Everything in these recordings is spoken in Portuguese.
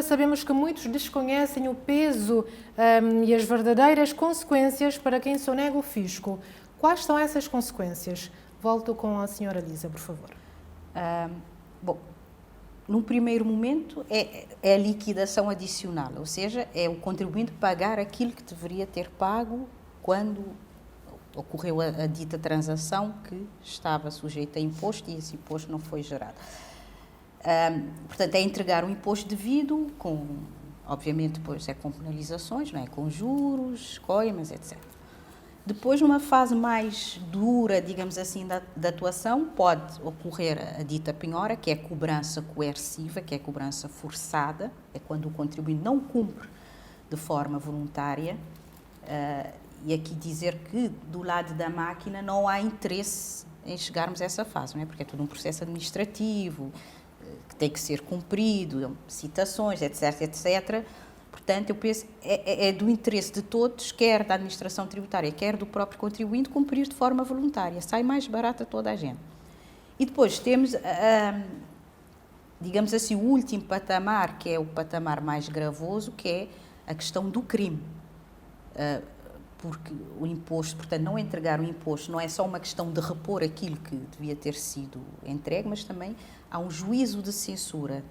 sabemos que muitos desconhecem o peso e as verdadeiras consequências para quem sonega o fisco. Quais são essas consequências? Volto com a senhora Lisa, por favor. Bom, num primeiro momento é a liquidação adicional, ou seja, é o contribuinte pagar aquilo que deveria ter pago quando ocorreu a dita transação que estava sujeita a imposto e esse imposto não foi gerado. Portanto, é entregar o imposto devido, obviamente, depois é com penalizações, não é? Com juros, coimas, etc. Depois, numa fase mais dura, digamos assim, da atuação, pode ocorrer a dita penhora, que é a cobrança coerciva, que é a cobrança forçada, é quando o contribuinte não cumpre de forma voluntária. E aqui dizer que, do lado da máquina, não há interesse em chegarmos a essa fase, não é? Porque é todo um processo administrativo, que tem que ser cumprido, citações, etc, etc. Portanto, eu penso é do interesse de todos, quer da administração tributária, quer do próprio contribuinte, cumprir de forma voluntária. Sai mais barato a toda a gente. E depois temos, digamos assim, o último patamar, que é o patamar mais gravoso, que é a questão do crime. Porque o imposto, portanto, não entregar o imposto não é só uma questão de repor aquilo que devia ter sido entregue, mas também há um juízo de censura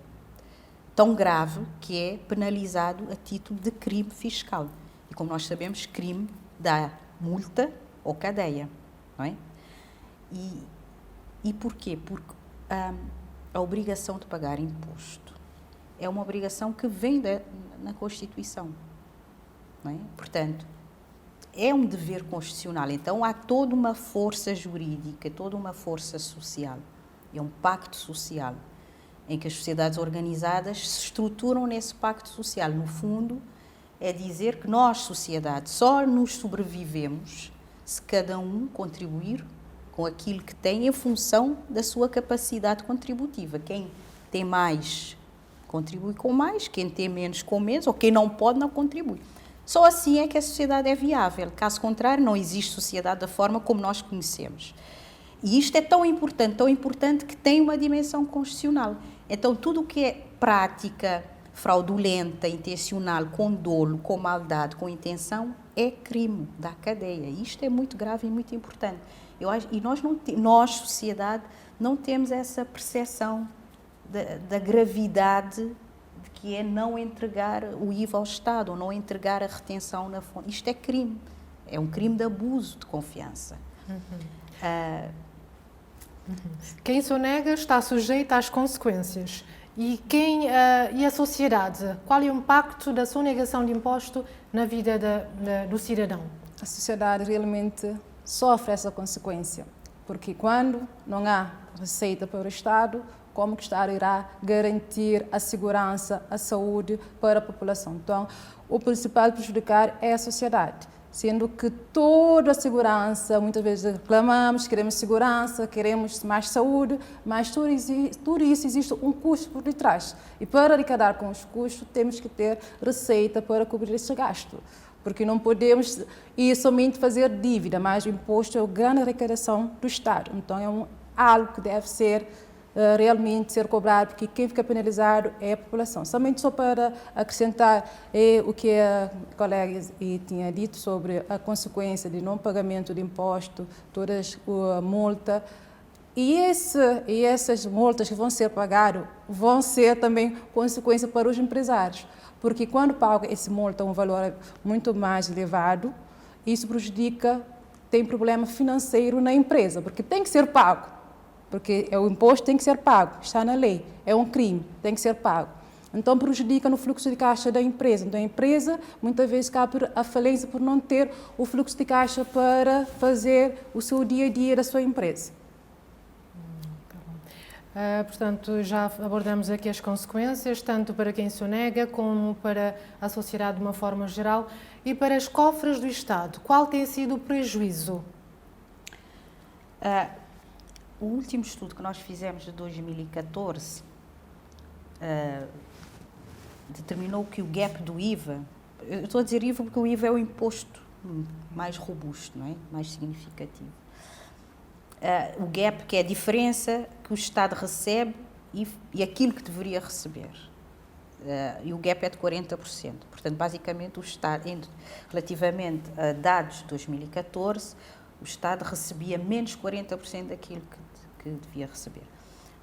tão grave que é penalizado a título de crime fiscal. E como nós sabemos, crime dá multa ou cadeia, não é? E porquê? Porque a obrigação de pagar imposto é uma obrigação que vem na Constituição, não é? Portanto, é um dever constitucional, então há toda uma força jurídica, toda uma força social, é um pacto social, em que as sociedades organizadas se estruturam nesse pacto social. No fundo, é dizer que nós, sociedade, só nos sobrevivemos se cada um contribuir com aquilo que tem em função da sua capacidade contributiva. Quem tem mais, contribui com mais, quem tem menos, com menos, ou quem não pode, não contribui. Só assim é que a sociedade é viável. Caso contrário, não existe sociedade da forma como nós conhecemos. E isto é tão importante que tem uma dimensão constitucional. Então, tudo o que é prática fraudulenta, intencional, com dolo, com maldade, com intenção, é crime, dá cadeia. Isto é muito grave e muito importante. E nós, sociedade, não temos essa percepção da gravidade de que é não entregar o IVA ao Estado, ou não entregar a retenção na fonte. Isto é crime. É um crime de abuso de confiança. Quem sonega está sujeito às consequências. E a sociedade? Qual é o impacto da sonegação de imposto na vida do cidadão? A sociedade realmente sofre essa consequência, porque quando não há receita para o Estado, como que o Estado irá garantir a segurança, a saúde para a população? Então, o principal prejudicar é a sociedade, sendo que toda a segurança, muitas vezes reclamamos, queremos segurança, queremos mais saúde, mas tudo isso existe um custo por detrás. E para arrecadar com os custos, temos que ter receita para cobrir esse gasto. Porque não podemos ir somente fazer dívida, mas o imposto é a grande arrecadação do Estado. Então, é algo que deve ser realmente ser cobrado, porque quem fica penalizado é a população. Somente só para acrescentar o que a colega tinha dito sobre a consequência de não pagamento de imposto, todas a multa. E essas multas que vão ser pagadas vão ser também consequência para os empresários, porque quando pagam esse multa um valor muito mais elevado, isso prejudica, tem problema financeiro na empresa, porque tem que ser pago. Porque o imposto tem que ser pago, está na lei, é um crime, tem que ser pago. Então, prejudica no fluxo de caixa da empresa. Então, a empresa, muitas vezes, cai por a falência por não ter o fluxo de caixa para fazer o seu dia-a-dia da sua empresa. Portanto, já abordamos aqui as consequências, tanto para quem sonega como para a sociedade de uma forma geral. E para as cofres do Estado, qual tem sido o prejuízo? O último estudo que nós fizemos de 2014 determinou que o gap do IVA, eu estou a dizer IVA porque o IVA é o imposto mais robusto, não é? Mais significativo. O gap, que é a diferença que o Estado recebe e aquilo que deveria receber. e o gap é de 40%. Portanto, basicamente, o Estado, relativamente a dados de 2014, o Estado recebia menos 40% daquilo que devia receber.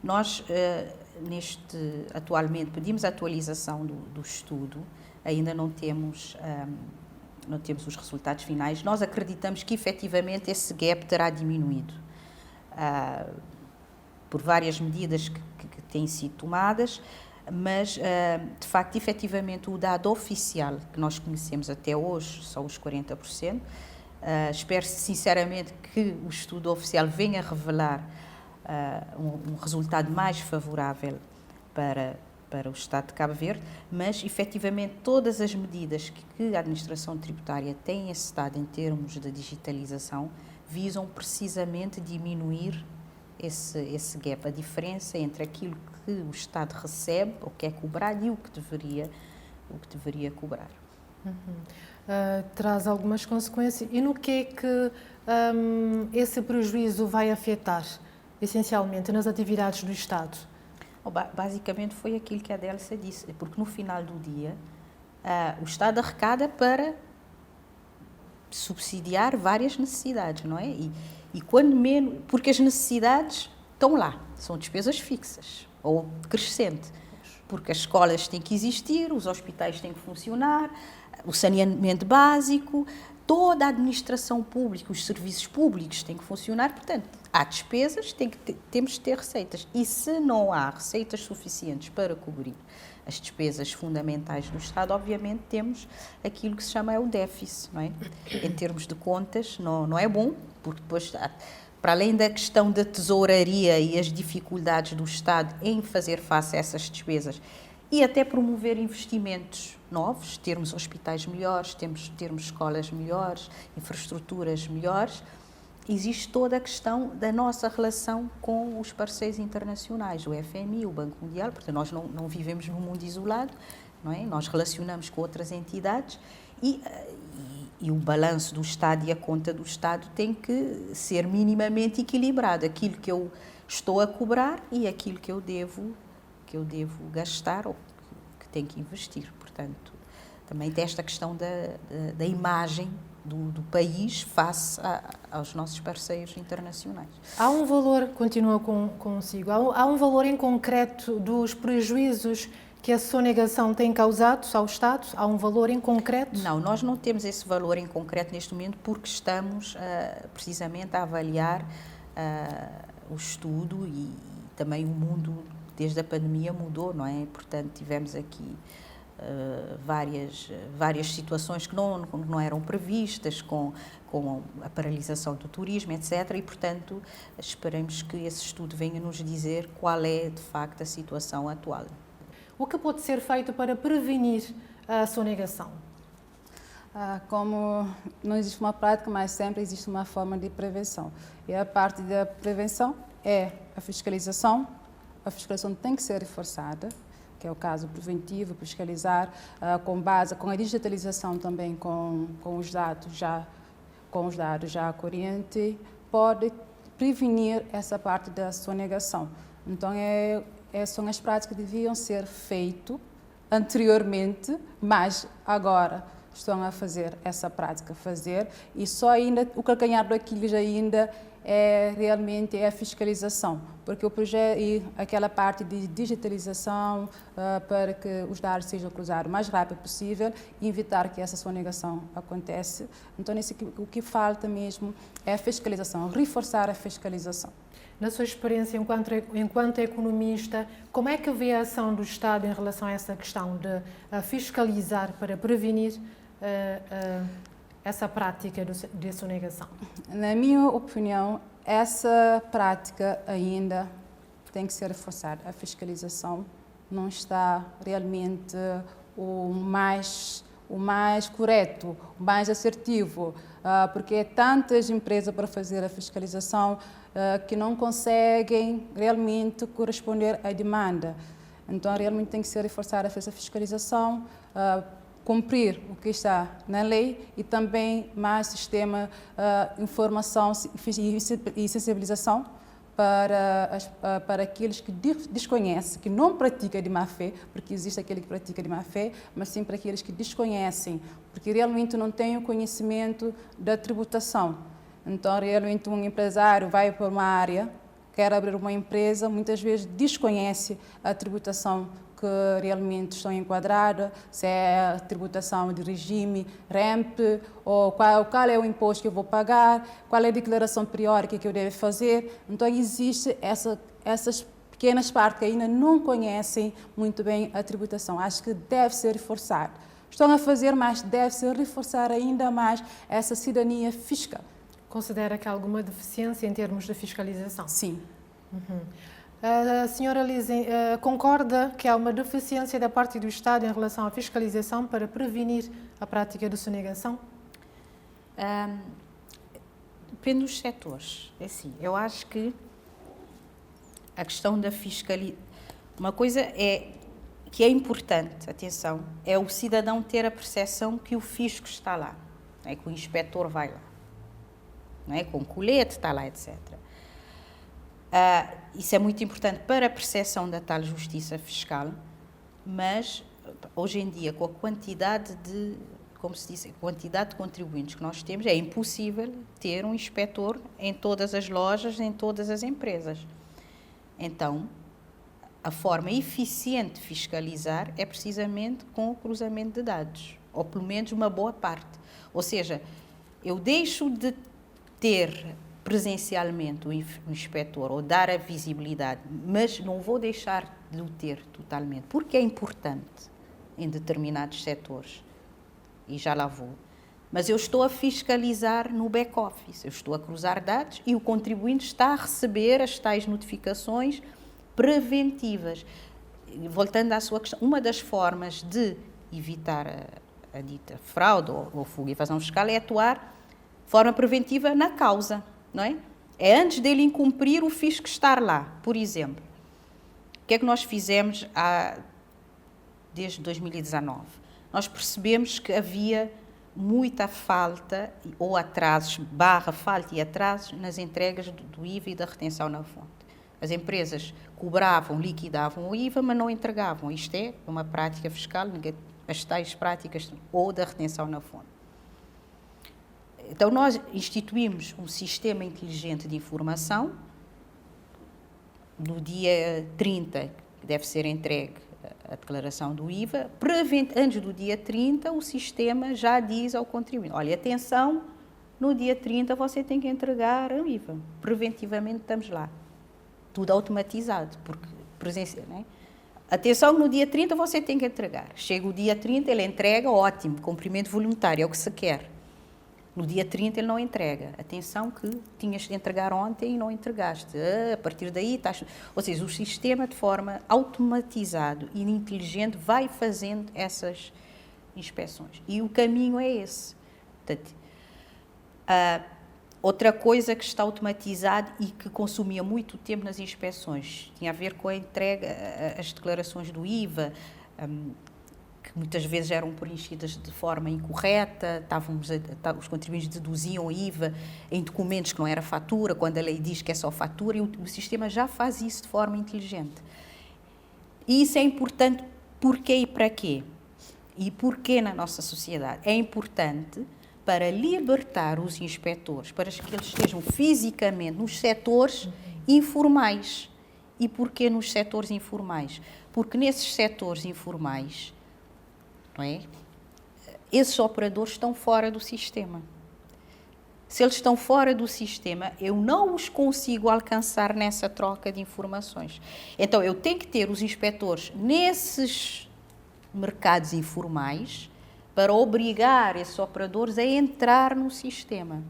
Nós, atualmente, pedimos a atualização do estudo, ainda não temos os resultados finais. Nós acreditamos que, efetivamente, esse gap terá diminuído por várias medidas que têm sido tomadas, mas, de facto, efetivamente, o dado oficial que nós conhecemos até hoje são os 40%. Espero sinceramente que o estudo oficial venha revelar um resultado mais favorável para o Estado de Cabo Verde, mas efetivamente todas as medidas que a administração tributária tem encetado em termos de digitalização visam precisamente diminuir esse gap, a diferença entre aquilo que o Estado recebe, o que é cobrado, e o que deveria cobrar. Traz algumas consequências. E no que é que esse prejuízo vai afetar, essencialmente, nas atividades do Estado? Basicamente foi aquilo que a Délcia disse, porque no final do dia o Estado arrecada para subsidiar várias necessidades, não é? E quando menos, porque as necessidades estão lá, são despesas fixas ou crescentes, porque as escolas têm que existir, os hospitais têm que funcionar, o saneamento básico, toda a administração pública, os serviços públicos têm que funcionar, portanto, há despesas, temos de ter receitas. E se não há receitas suficientes para cobrir as despesas fundamentais do Estado, obviamente temos aquilo que se chama o déficit, não é? Em termos de contas, não é bom, porque depois, para além da questão da tesouraria e as dificuldades do Estado em fazer face a essas despesas e até promover investimentos novos, termos hospitais melhores, termos escolas melhores, infraestruturas melhores, existe toda a questão da nossa relação com os parceiros internacionais, o FMI, o Banco Mundial, porque nós não vivemos num mundo isolado, não é? Nós relacionamos com outras entidades e o balanço do Estado e a conta do Estado tem que ser minimamente equilibrado, aquilo que eu estou a cobrar e aquilo que eu devo gastar ou que tenho que investir. Portanto, também tem esta questão da imagem do país face aos nossos parceiros internacionais. Há um valor, continua consigo, há um valor em concreto dos prejuízos que a sonegação tem causado ao Estado? Há um valor em concreto? Não, nós não temos esse valor em concreto neste momento porque estamos precisamente a avaliar o estudo e também o mundo desde a pandemia mudou, não é? Portanto, tivemos aqui várias situações que não eram previstas, com a paralisação do turismo, etc. E, portanto, esperamos que esse estudo venha nos dizer qual é, de facto, a situação atual. O que pode ser feito para prevenir a sonegação? Como não existe uma prática, mas sempre existe uma forma de prevenção. E a parte da prevenção é a fiscalização. A fiscalização tem que ser reforçada, que é o caso preventivo, fiscalizar com a digitalização também com os dados já corrente, pode prevenir essa parte da sonegação. Então, são as práticas que deviam ser feitas anteriormente, mas agora estão a fazer essa prática, e só ainda o calcanhar do Aquiles ainda é realmente a fiscalização, porque o projeto e aquela parte de digitalização para que os dados sejam cruzados o mais rápido possível e evitar que essa sonegação aconteça. Então, o que falta mesmo é a fiscalização, reforçar a fiscalização. Na sua experiência enquanto economista, como é que vê a ação do Estado em relação a essa questão de fiscalizar para prevenir essa prática de sonegação? Na minha opinião, essa prática ainda tem que ser reforçada. A fiscalização não está realmente o mais correto, o mais assertivo, porque há tantas empresas para fazer a fiscalização que não conseguem realmente corresponder à demanda. Então, realmente tem que ser reforçada essa fiscalização, cumprir o que está na lei e também mais sistema informação e sensibilização para aqueles que desconhecem, que não praticam de má fé, porque existe aquele que pratica de má fé, mas sim para aqueles que desconhecem, porque realmente não têm o conhecimento da tributação. Então, realmente, um empresário vai para uma área, quer abrir uma empresa, muitas vezes desconhece a tributação que realmente estão enquadradas, se é a tributação de regime, REMP, ou qual é o imposto que eu vou pagar, qual é a declaração periódica que eu devo fazer. Então, existe essas pequenas partes que ainda não conhecem muito bem a tributação. Acho que deve ser reforçado. Estão a fazer, mas deve-se reforçar ainda mais essa cidadania fiscal. Considera que há alguma deficiência em termos de fiscalização? Sim. A senhora Lise, concorda que há uma deficiência da parte do Estado em relação à fiscalização para prevenir a prática de sonegação? Depende dos setores. É assim, eu acho que a questão da fiscalização... Uma coisa que é importante, atenção, é o cidadão ter a percepção que o fisco está lá, não é? Que o inspetor vai lá, não é? Com o colete, está lá, etc. Isso é muito importante para a percepção da tal justiça fiscal, mas hoje em dia, com a quantidade de, como se diz, a quantidade de contribuintes que nós temos, é impossível ter um inspetor em todas as lojas, em todas as empresas. Então, a forma eficiente de fiscalizar é precisamente com o cruzamento de dados, ou pelo menos uma boa parte. Ou seja, eu deixo de ter presencialmente o inspetor ou dar a visibilidade, mas não vou deixar de o ter totalmente, porque é importante em determinados setores, e já lá vou. Mas eu estou a fiscalizar no back-office, eu estou a cruzar dados e o contribuinte está a receber as tais notificações preventivas. Voltando à sua questão, uma das formas de evitar a dita fraude ou fuga e evasão fiscal é atuar de forma preventiva na causa, não é? É antes dele incumprir o fisco estar lá. Por exemplo, o que é que nós fizemos desde 2019? Nós percebemos que havia muita falta ou atrasos, falta e atrasos nas entregas do IVA e da retenção na fonte. As empresas cobravam, liquidavam o IVA, mas não entregavam. Isto é uma prática fiscal, as tais práticas ou da retenção na fonte. Então, nós instituímos um sistema inteligente de informação. No dia 30, que deve ser entregue a declaração do IVA, antes do dia 30, o sistema já diz ao contribuinte, olha, atenção, no dia 30 você tem que entregar o IVA. Preventivamente estamos lá. Tudo automatizado, porque presencial, não é? Atenção, no dia 30 você tem que entregar. Chega o dia 30, ele entrega, ótimo, cumprimento voluntário, é o que se quer. No dia 30 ele não entrega. Atenção que tinhas de entregar ontem e não entregaste. A partir daí estás... Ou seja, o sistema de forma automatizado e inteligente vai fazendo essas inspeções. E o caminho é esse. Portanto, outra coisa que está automatizada e que consumia muito tempo nas inspeções tinha a ver com a entrega, as declarações do IVA, que muitas vezes eram preenchidas de forma incorreta, os contribuintes deduziam o IVA em documentos que não era fatura, quando a lei diz que é só fatura, e o sistema já faz isso de forma inteligente. E isso é importante porquê e para quê? E porquê na nossa sociedade? É importante para libertar os inspetores, para que eles estejam fisicamente nos setores informais. E porquê nos setores informais? Porque nesses setores informais, não é? Esses operadores estão fora do sistema. Se eles estão fora do sistema, eu não os consigo alcançar nessa troca de informações. Então, eu tenho que ter os inspetores nesses mercados informais para obrigar esses operadores a entrar no sistema.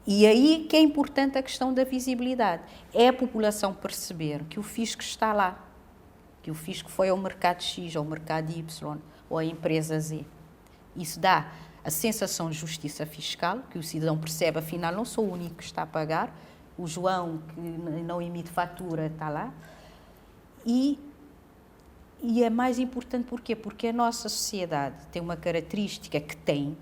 E aí que é importante a questão da visibilidade. É a população perceber que o fisco está lá, que o fisco foi ao mercado X, ao mercado Y, ou à empresa Z. Isso dá a sensação de justiça fiscal, que o cidadão percebe, afinal, não sou o único que está a pagar, o João, que não emite fatura, está lá. E é mais importante porquê? Porque a nossa sociedade tem uma característica que tem,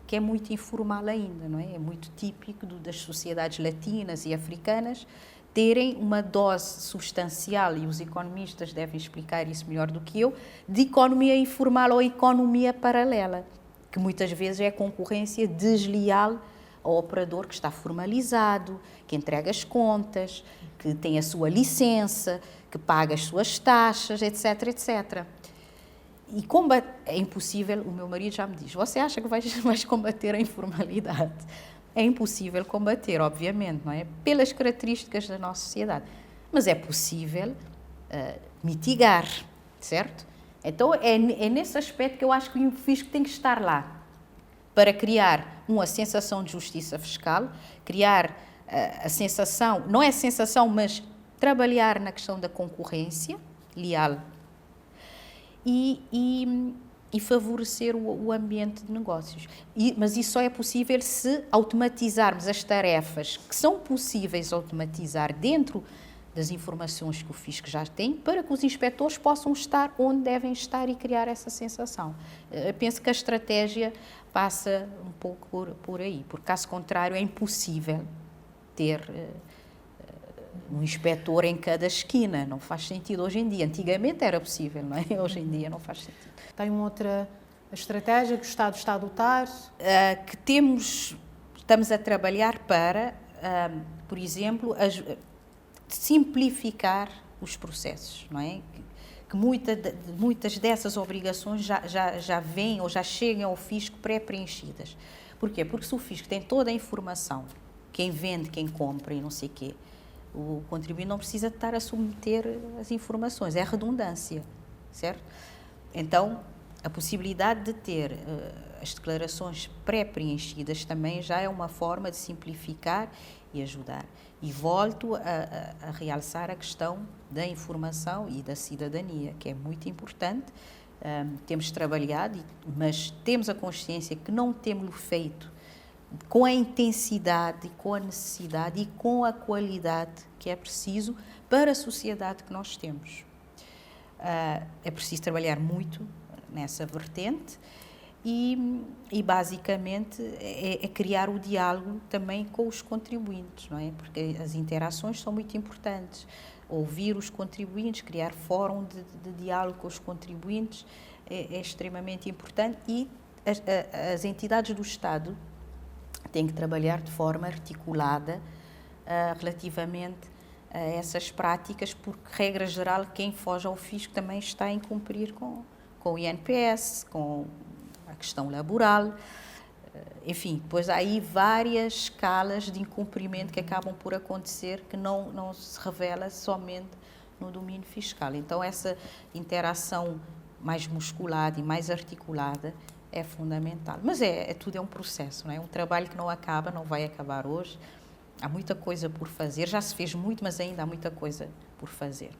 que é muito informal ainda, não é? É muito típico das sociedades latinas e africanas terem uma dose substancial, e os economistas devem explicar isso melhor do que eu, de economia informal ou economia paralela, que muitas vezes é concorrência desleal ao operador que está formalizado, que entrega as contas, que tem a sua licença, que paga as suas taxas, etc, etc. E é impossível, o meu marido já me diz, você acha que vais combater a informalidade? É impossível combater, obviamente, não é? Pelas características da nossa sociedade. Mas é possível mitigar, certo? Então, é nesse aspecto que eu acho que o fisco tem que estar lá, para criar uma sensação de justiça fiscal, criar a sensação, não é sensação, mas trabalhar na questão da concorrência leal e favorecer o ambiente de negócios. Mas isso só é possível se automatizarmos as tarefas que são possíveis automatizar dentro das informações que o fisco já tem, para que os inspectores possam estar onde devem estar e criar essa sensação. Eu penso que a estratégia passa um pouco por aí, porque caso contrário é impossível ter um inspetor em cada esquina, não faz sentido hoje em dia. Antigamente era possível, não é? Hoje em dia não faz sentido. Tem uma outra estratégia que o Estado está a adotar? Estamos a trabalhar para, por exemplo, simplificar os processos, não é? Que muitas dessas obrigações já vêm ou já chegam ao fisco pré-preenchidas. Porquê? Porque se o fisco tem toda a informação, quem vende, quem compra e não sei o quê, o contribuinte não precisa estar a submeter as informações, é redundância, certo? Então, a possibilidade de ter as declarações pré-preenchidas também já é uma forma de simplificar e ajudar. E volto a realçar a questão da informação e da cidadania, que é muito importante. Temos trabalhado, mas temos a consciência que não temos feito com a intensidade, com a necessidade e com a qualidade que é preciso para a sociedade que nós temos. É preciso trabalhar muito nessa vertente e basicamente é criar o diálogo também com os contribuintes, não é? Porque as interações são muito importantes. Ouvir os contribuintes, criar fórum de diálogo com os contribuintes é extremamente importante, e as entidades do Estado têm que trabalhar de forma articulada relativamente a essas práticas, porque, regra geral, quem foge ao fisco também está a incumprir com o INPS, com a questão laboral, enfim, pois há aí várias escalas de incumprimento que acabam por acontecer, que não se revela somente no domínio fiscal. Então, essa interação mais musculada e mais articulada é fundamental. Mas tudo é um processo, não é? Um trabalho que não acaba, não vai acabar hoje. Há muita coisa por fazer, já se fez muito, mas ainda há muita coisa por fazer.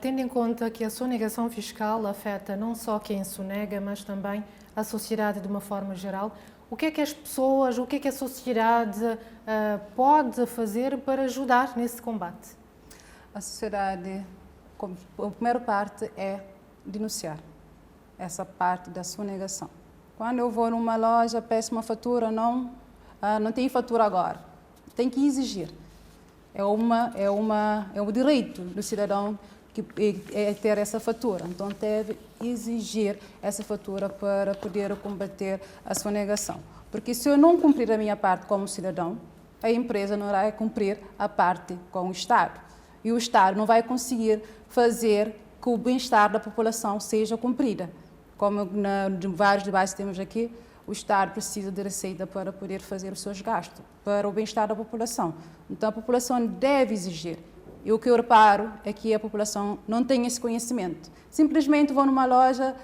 Tendo em conta que a sonegação fiscal afeta não só quem sonega, mas também a sociedade de uma forma geral, o que é que as pessoas, o que é que a sociedade pode fazer para ajudar nesse combate? A sociedade, a primeira parte é denunciar essa parte da sonegação. Quando eu vou numa loja, peço uma fatura, não tem fatura agora. Tem que exigir. É um direito do cidadão que é ter essa fatura. Então, deve exigir essa fatura para poder combater a sonegação. Porque se eu não cumprir a minha parte como cidadão, a empresa não vai cumprir a parte com o Estado. E o Estado não vai conseguir fazer que o bem-estar da população seja cumprida. Como de vários debates que temos aqui, o Estado precisa de receita para poder fazer os seus gastos, para o bem-estar da população. Então, a população deve exigir. E o que eu reparo é que a população não tem esse conhecimento. Simplesmente vão numa loja,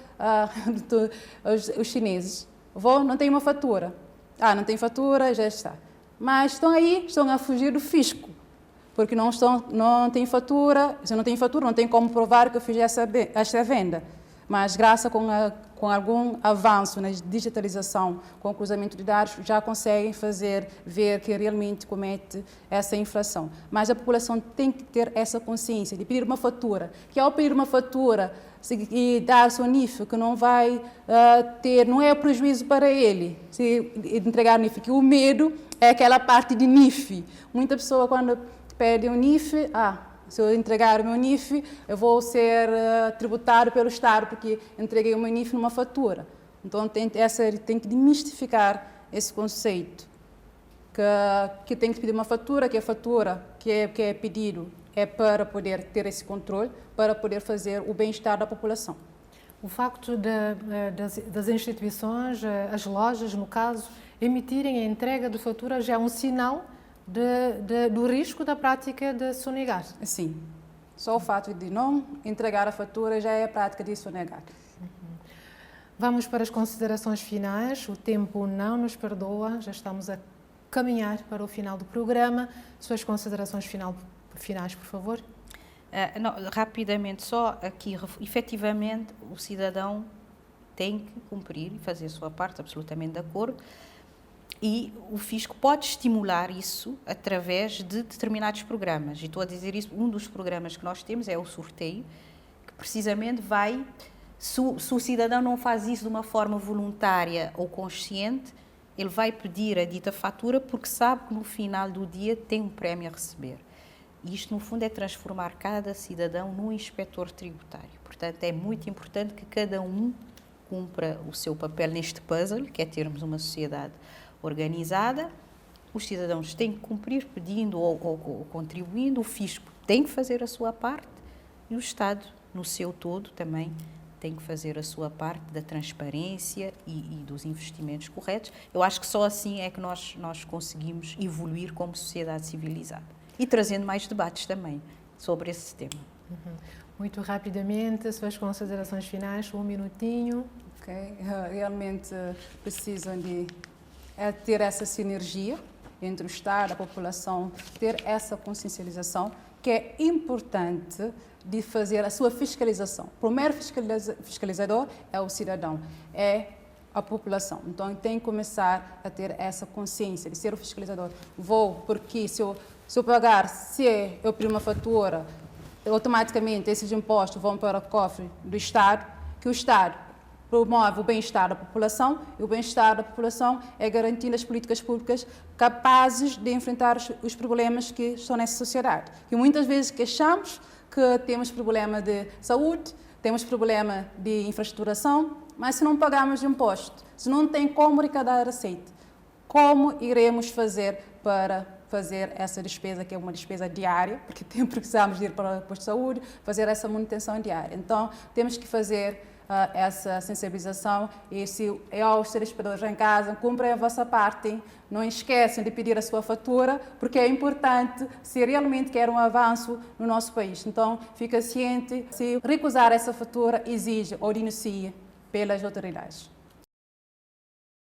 os chineses, não tem uma fatura. Não tem fatura, já está. Mas estão a fugir do fisco, porque não têm fatura, se não tem fatura, não tem como provar que eu fiz essa venda. Mas, graças com algum avanço na digitalização, com o cruzamento de dados, já conseguem ver que realmente comete essa infração. Mas a população tem que ter essa consciência de pedir uma fatura, que ao pedir uma fatura, e dar-se um NIF que não vai não é prejuízo para ele, se entregar o NIF, que o medo é aquela parte de NIF. Muita pessoa quando pede um NIF, se eu entregar o meu NIF, eu vou ser tributado pelo Estado, porque entreguei o meu NIF numa fatura. Então, tem que demistificar esse conceito, que tem que pedir uma fatura, que a fatura que é pedido é para poder ter esse controle, para poder fazer o bem-estar da população. O facto das instituições, as lojas, no caso, emitirem a entrega de faturas já é um sinal do risco da prática de sonegar. Sim. Só o fato de não entregar a fatura já é a prática de sonegar. Vamos para as considerações finais. O tempo não nos perdoa, já estamos a caminhar para o final do programa. Suas considerações finais, por favor. Não, rapidamente, só aqui, efetivamente, o cidadão tem que cumprir e fazer a sua parte, absolutamente de acordo, e o fisco pode estimular isso através de determinados programas. E estou a dizer isso, um dos programas que nós temos é o sorteio, que precisamente vai, se o cidadão não faz isso de uma forma voluntária ou consciente, ele vai pedir a dita fatura porque sabe que no final do dia tem um prémio a receber. E isto, no fundo, é transformar cada cidadão num inspetor tributário. Portanto, é muito importante que cada um cumpra o seu papel neste puzzle, que é termos uma sociedade organizada. Os cidadãos têm que cumprir pedindo ou contribuindo, o fisco tem que fazer a sua parte e o Estado, no seu todo, também tem que fazer a sua parte da transparência e dos investimentos corretos. Eu acho que só assim é que nós conseguimos evoluir como sociedade civilizada. E trazendo mais debates também sobre esse tema. Muito rapidamente, suas considerações finais, um minutinho. Realmente precisam de ter essa sinergia entre o Estado, a população, ter essa consciencialização, que é importante de fazer a sua fiscalização. O primeiro fiscalizador é o cidadão, é a população. Então, tem que começar a ter essa consciência de ser o fiscalizador. Porque se eu pagar, se eu pedir uma fatura, automaticamente esses impostos vão para o cofre do Estado, que o Estado promove o bem-estar da população, e o bem-estar da população é garantindo as políticas públicas capazes de enfrentar os problemas que estão nessa sociedade. E muitas vezes queixamos que temos problema de saúde, temos problema de infraestruturação, mas se não pagarmos imposto, se não tem como arrecadar a receita, como iremos fazer para fazer essa despesa, que é uma despesa diária, porque precisamos de ir para o posto de saúde, fazer essa manutenção diária. Então, temos que fazer essa sensibilização e aos telespectadores em casa, cumprem a vossa parte, não esquecem de pedir a sua fatura, porque é importante se realmente quer um avanço no nosso país. Então, fica ciente, se recusar essa fatura, exige ou denuncie pelas autoridades.